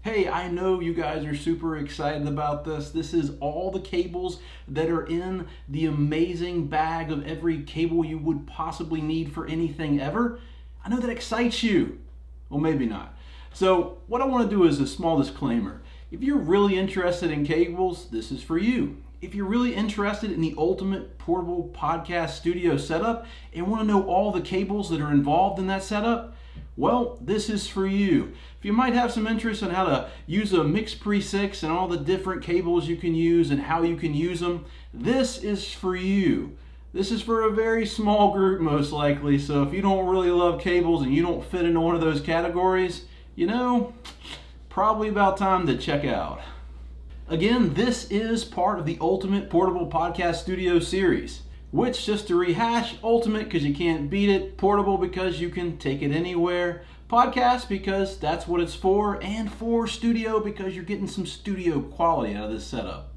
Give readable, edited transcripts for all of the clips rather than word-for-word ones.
Hey, I know you guys are super excited about this. This is all the cables that are in the amazing bag of every cable you would possibly need for anything ever. I know that excites you. Well, maybe not. So, what I want to do is a small disclaimer. If you're really interested in cables, this is for you. If you're really interested in the ultimate portable podcast studio setup and want to know all the cables that are involved in that setup, well, this is for you. If you might have some interest in how to use a MixPre 6 and all the different cables you can use and how you can use them, this is for you. This is for a very small group most likely, so if you don't really love cables and you don't fit into one of those categories, probably about time to check out. Again, this is part of the Ultimate Portable Podcast Studio series, which, just to rehash, ultimate because you can't beat it, portable because you can take it anywhere, podcast because that's what it's for, and for studio because you're getting some studio quality out of this setup.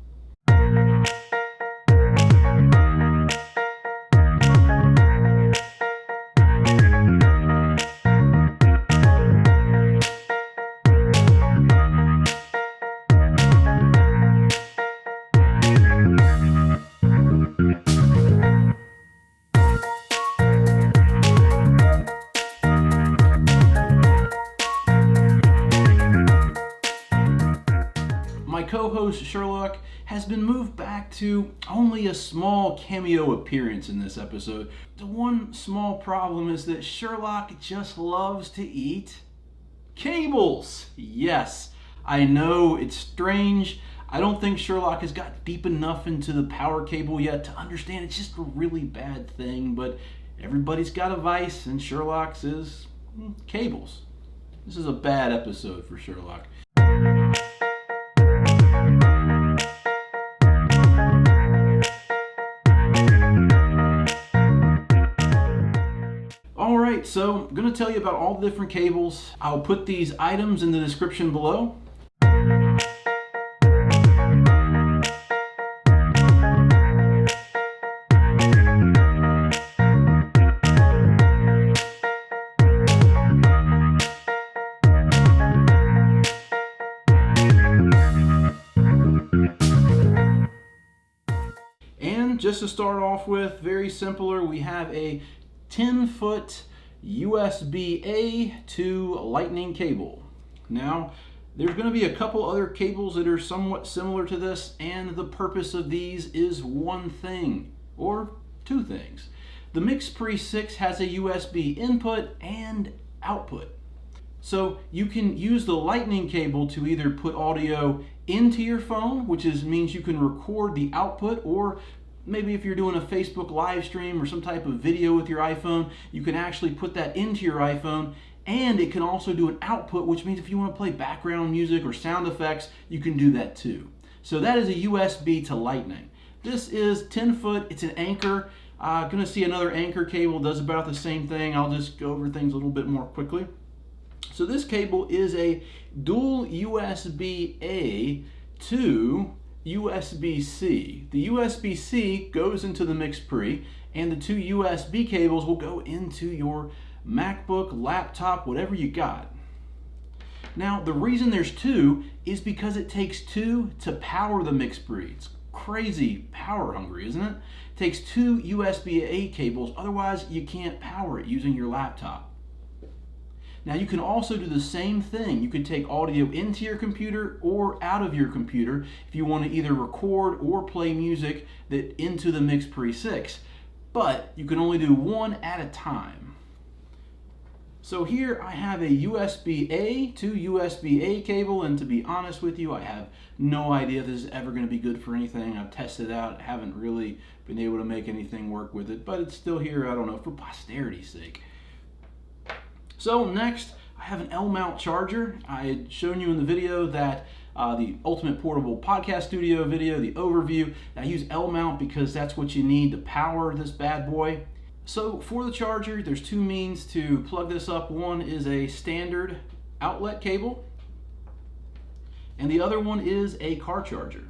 My co-host Sherlock has been moved back to only a small cameo appearance in this episode. The one small problem is that Sherlock just loves to eat cables. Yes, I know it's strange. I don't think Sherlock has got deep enough into the power cable yet to understand it's just a really bad thing, but everybody's got a vice, and Sherlock's is cables. This is a bad episode for Sherlock. Alright, so I'm going to tell you about all the different cables. I'll put these items in the description below. And just to start off with, very simpler, we have a 10-foot USB-A to Lightning cable. Now, there's going to be a couple other cables that are somewhat similar to this, and the purpose of these is one thing, or two things. The MixPre 6 has a USB input and output. So you can use the Lightning cable to either put audio into your phone, which means you can record the output, or maybe if you're doing a Facebook live stream or some type of video with your iPhone, you can actually put that into your iPhone, and it can also do an output, which means if you want to play background music or sound effects, you can do that too. So that is a USB to Lightning. This is 10 foot, it's an Anker. Gonna see another Anker cable does about the same thing. I'll just go over things a little bit more quickly. So this cable is a dual USB-A to USB-C. The USB-C goes into the MixPre, and the two USB cables will go into your MacBook, laptop, whatever you got. Now, the reason there's two is because it takes two to power the MixPre. It's crazy power hungry, isn't it? It takes two USB-A cables, otherwise you can't power it using your laptop. Now you can also do the same thing. You could take audio into your computer or out of your computer if you want to either record or play music into the MixPre 6. But you can only do one at a time. So here I have a USB-A to USB-A cable, and to be honest with you, I have no idea if this is ever going to be good for anything. I've tested it out, haven't really been able to make anything work with it, but it's still here, I don't know, for posterity's sake. So next, I have an L-mount charger. I had shown you in the video that the Ultimate Portable Podcast Studio video, the overview, I use L-mount because that's what you need to power this bad boy. So for the charger, there's two means to plug this up. One is a standard outlet cable, and the other one is a car charger.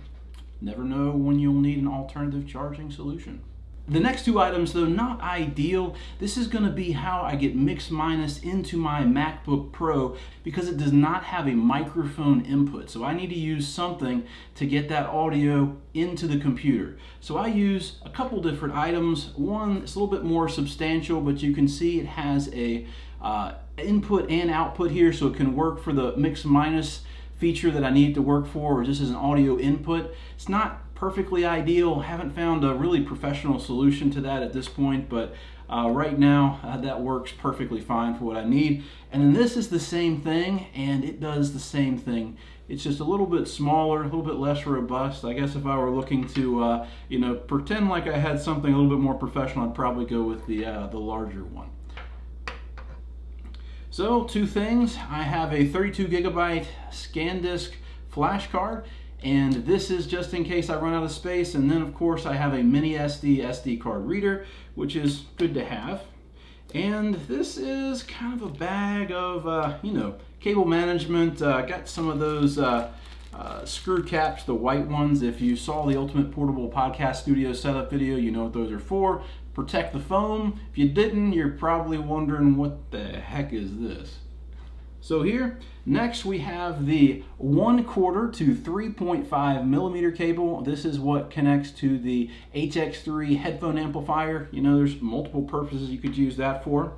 Never know when you'll need an alternative charging solution. The next two items, though not ideal, this is going to be how I get Mix Minus into my MacBook Pro because it does not have a microphone input. So I need to use something to get that audio into the computer. So I use a couple different items. One is a little bit more substantial, but you can see it has a input and output here, so it can work for the Mix Minus feature that I need it to work for, or just as an audio input. It's not perfectly ideal. Haven't found a really professional solution to that at this point, but right now that works perfectly fine for what I need. And then this is the same thing, and it does the same thing. It's just a little bit smaller, a little bit less robust. I guess if I were looking to pretend like I had something a little bit more professional, I'd probably go with the larger one. So two things. I have a 32 gigabyte SanDisk flash card, and this is just in case I run out of space. And then of course I have a mini SD card reader, which is good to have. And this is kind of a bag of cable management. Got some of those screw caps, the white ones. If you saw the Ultimate Portable Podcast Studio setup video, you know what those are for. Protect the phone. If you didn't, you're probably wondering what the heck is this. So here, next we have the 1/4 to 3.5 millimeter cable. This is what connects to the HX3 headphone amplifier. You know, there's multiple purposes you could use that for.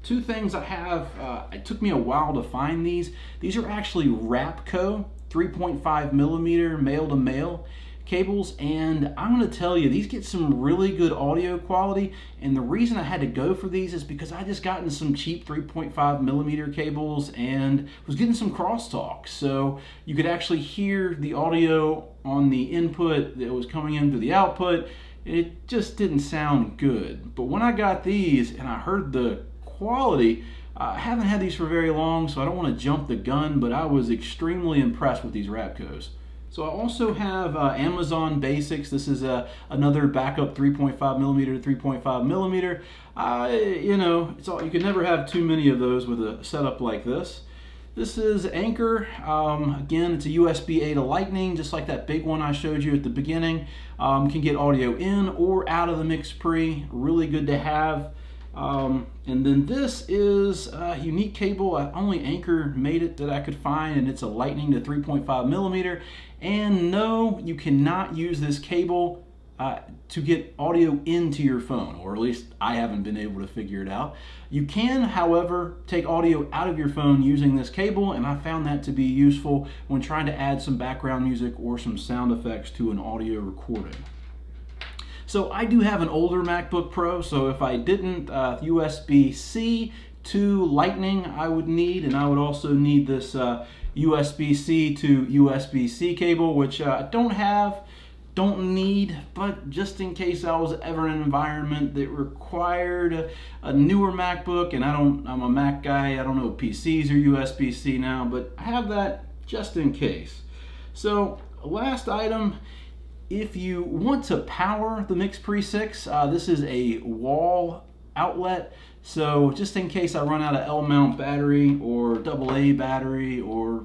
Two things I have, it took me a while to find these. These are actually Rapco 3.5 millimeter male to male cables, and I'm going to tell you, these get some really good audio quality. And the reason I had to go for these is because I just gotten some cheap 3.5 millimeter cables and was getting some crosstalk, so you could actually hear the audio on the input that was coming in through the output. It just didn't sound good. But when I got these and I heard the quality, I haven't had these for very long, so I don't want to jump the gun, but I was extremely impressed with these Rapcos. So I also have Amazon Basics. This is another backup 3.5 millimeter to 3.5 millimeter. You can never have too many of those with a setup like this. This is Anker. Again, it's a USB-A to Lightning, just like that big one I showed you at the beginning. Can get audio in or out of the MixPre. Really good to have. And then this is a unique cable. Only Anker made it that I could find, and it's a Lightning to 3.5 millimeter. And no, you cannot use this cable to get audio into your phone, or at least I haven't been able to figure it out. You can, however, take audio out of your phone using this cable, and I found that to be useful when trying to add some background music or some sound effects to an audio recording. So I do have an older MacBook Pro, so if I didn't, USB-C to Lightning I would need, and I would also need this USB-C to USB-C cable, which I don't need, but just in case I was ever in an environment that required a newer MacBook, and I'm a Mac guy, I don't know if PCs are USB-C now, but I have that just in case. So last item, if you want to power the MixPre 6, this is a wall outlet. So just in case I run out of L-mount battery or AA battery, or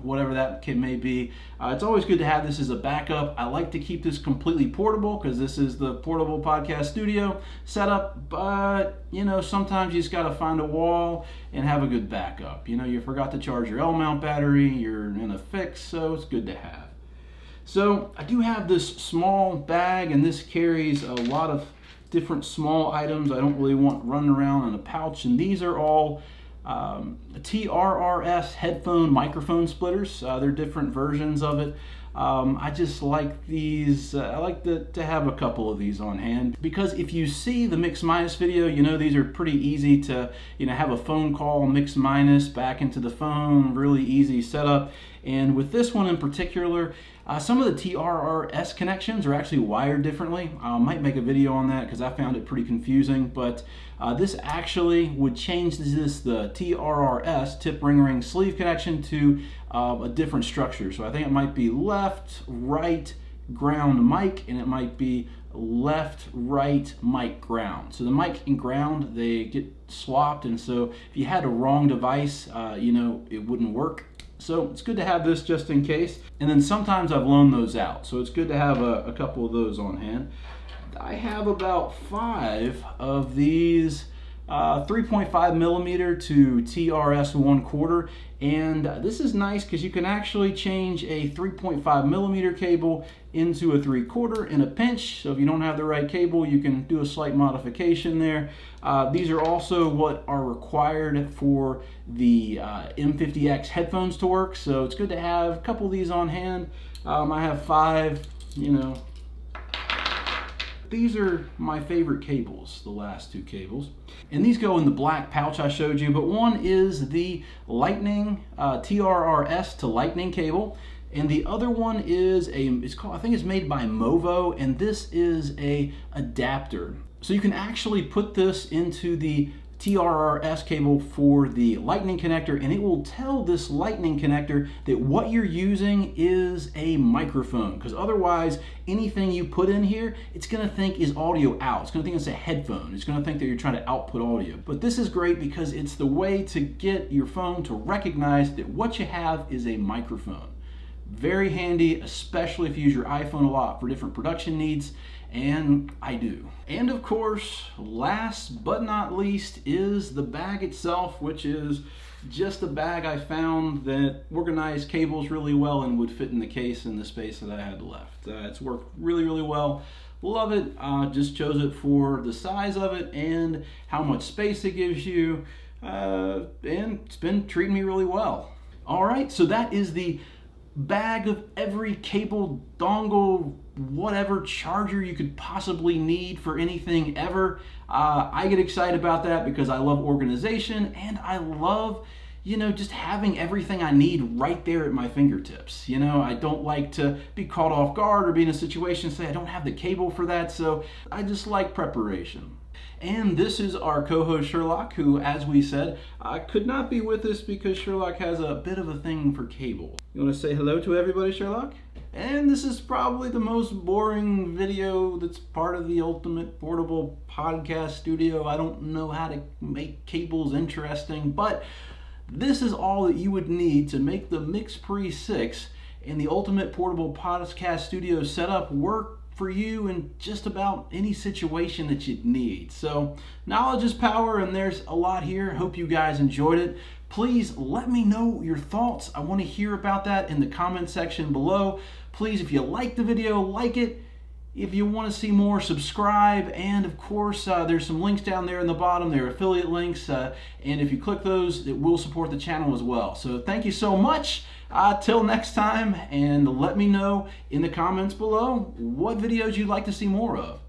whatever that kit may be, it's always good to have this as a backup. I like to keep this completely portable because this is the Portable Podcast Studio setup, but sometimes you just got to find a wall and have a good backup. You forgot to charge your L-mount battery, you're in a fix, so it's good to have. So I do have this small bag, and this carries a lot of different small items I don't really want running around in a pouch, and these are all TRRS headphone microphone splitters. They're different versions of it. I just like these. I like to have a couple of these on hand, because if you see the Mix Minus video, these are pretty easy to have a phone call, Mix Minus back into the phone, really easy setup. And with this one in particular, some of the TRRS connections are actually wired differently. I might make a video on that because I found it pretty confusing, but this actually would change the TRRS, tip ring ring sleeve connection, to a different structure. So I think it might be left, right, ground mic, and it might be left, right, mic, ground. So the mic and ground, they get swapped, and so if you had a wrong device, it wouldn't work. So it's good to have this just in case. And then sometimes I've loaned those out, so it's good to have a couple of those on hand. I have about 5 of these 3.5 millimeter to TRS 1/4, and this is nice because you can actually change a 3.5 millimeter cable into a 3/4 in a pinch. So if you don't have the right cable, you can do a slight modification there. These are also what are required for the M50X headphones to work, so it's good to have a couple of these on hand. I have 5, you know. These are my favorite cables, the last 2 cables. And these go in the black pouch I showed you, but one is the Lightning TRRS to Lightning cable, and the other one is I think it's made by Movo, and this is a adapter. So you can actually put this into the TRRS cable for the Lightning connector, and it will tell this Lightning connector that what you're using is a microphone, because otherwise anything you put in here, it's going to think is audio out. It's going to think it's a headphone. It's going to think that you're trying to output audio. But this is great because it's the way to get your phone to recognize that what you have is a microphone. Very handy, especially if you use your iPhone a lot for different production needs, and I do. And of course, last but not least is the bag itself, which is just a bag I found that organized cables really well and would fit in the case in the space that I had left. It's worked really, really well. Love it. Just chose it for the size of it and how much space it gives you, and it's been treating me really well. All right, so that is the bag of every cable, dongle, whatever charger you could possibly need for anything ever. I get excited about that because I love organization, and I love, you know, just having everything I need right there at my fingertips. You know, I don't like to be caught off guard or be in a situation, say I don't have the cable for that, so I just like preparation. And this is our co-host Sherlock, who, as we said, could not be with us because Sherlock has a bit of a thing for cable. You want to say hello to everybody, Sherlock? And this is probably the most boring video that's part of the Ultimate Portable Podcast Studio. I don't know how to make cables interesting, but this is all that you would need to make the MixPre 6 and the Ultimate Portable Podcast Studio setup work for you in just about any situation that you'd need. So knowledge is power, and there's a lot here. Hope you guys enjoyed it. Please let me know your thoughts. I want to hear about that in the comment section below. Please, if you like the video, like it. If you want to see more, subscribe, and of course there's some links down there in the bottom. They're affiliate links, and if you click those, it will support the channel as well. So thank you so much. Till next time, and let me know in the comments below what videos you'd like to see more of.